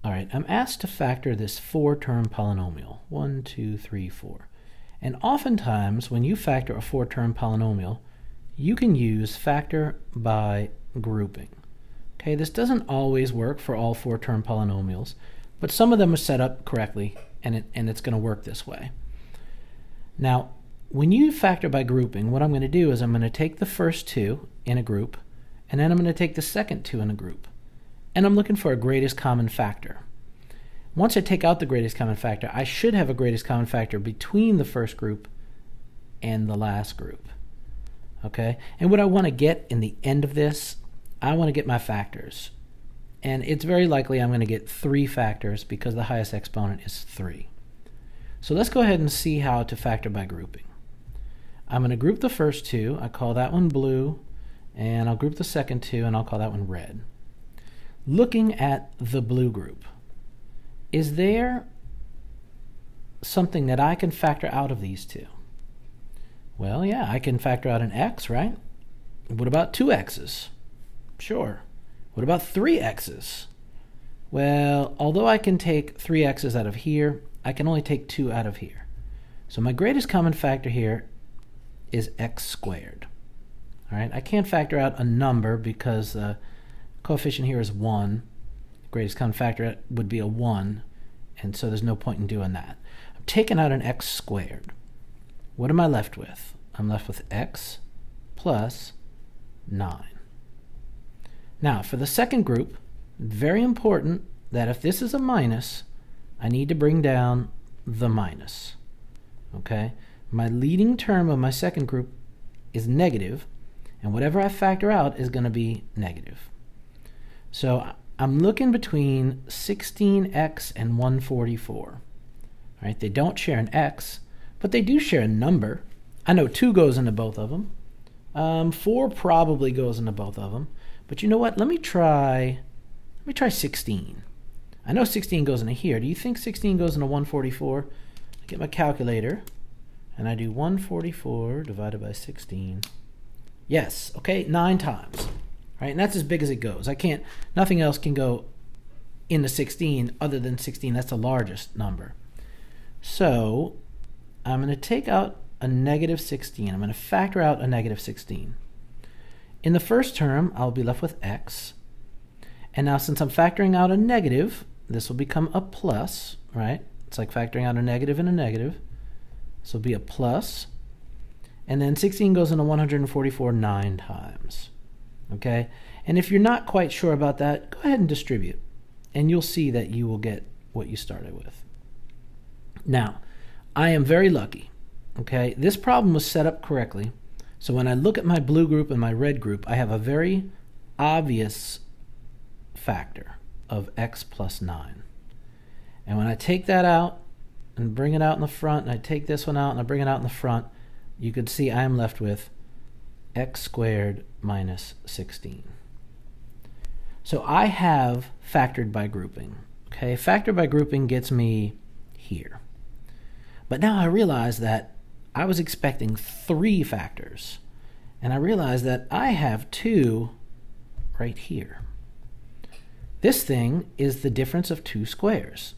All right, I'm asked to factor this 4-term polynomial, 1, 2, 3, 4. And oftentimes, when you factor a 4-term polynomial, you can use factor by grouping. Okay, this doesn't always work for all 4-term polynomials, but some of them are set up correctly, and it's going to work this way. Now, when you factor by grouping, what I'm going to do is I'm going to take the first two in a group, and then I'm going to take the second two in a group. And I'm looking for a greatest common factor. Once I take out the greatest common factor, I should have a greatest common factor between the first group and the last group. Okay? And what I want to get in the end of this, I want to get my factors. And it's very likely I'm going to get 3 factors because the highest exponent is 3. So let's go ahead and see how to factor by grouping. I'm going to group the first two. I call that one blue, and I'll group the second two, and I'll call that one red. Looking at the blue group, is there something that I can factor out of these two? Well, yeah, I can factor out an x, right? What about 2 x's? Sure. What about 3 x's? Well, although I can take 3 x's out of here, I can only take 2 out of here. So my greatest common factor here is x squared. All right, I can't factor out a number because the coefficient here is 1. The greatest common factor would be a 1, and so there's no point in doing that. I'm taking out an x squared. What am I left with? I'm left with x plus 9. Now, for the second group, very important that if this is a minus, I need to bring down the minus. Okay? My leading term of my second group is negative, and whatever I factor out is going to be negative. So I'm looking between 16x and 144. Right? They don't share an x, but they do share a number. I know 2 goes into both of them. 4 probably goes into both of them. But you know what? Let me try 16. I know 16 goes into here. Do you think 16 goes into 144? I get my calculator, and I do 144 divided by 16. Yes, okay, 9 times. Right? And that's as big as it goes. Nothing else can go into 16 other than 16. That's the largest number. So I'm going to take out a negative 16. I'm going to factor out a negative 16. In the first term, I'll be left with x. And now since I'm factoring out a negative, this will become a plus, right? It's like factoring out a negative and a negative. This will be a plus. And then 16 goes into 144 9 times. Okay? And if you're not quite sure about that, go ahead and distribute. And you'll see that you will get what you started with. Now, I am very lucky. Okay? This problem was set up correctly. So when I look at my blue group and my red group, I have a very obvious factor of x plus 9. And when I take that out and bring it out in the front, and I take this one out and I bring it out in the front, you can see I am left with x squared minus 16. So I have factored by grouping. Okay, factor by grouping gets me here. But now I realize that I was expecting 3 factors, and I realized that I have 2 right here. This thing is the difference of 2 squares,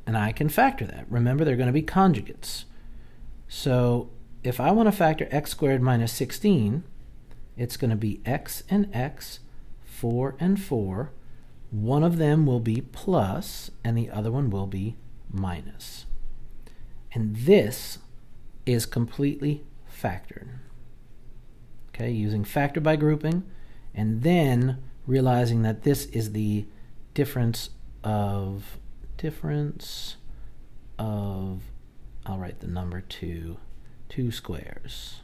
and I can factor that. Remember, they're going to be conjugates. So if I want to factor x squared minus 16, it's going to be x and x, 4 and 4. One of them will be plus, and the other one will be minus. And this is completely factored. Okay, using factor by grouping, and then realizing that this is the difference of, I'll write the number 2 squares.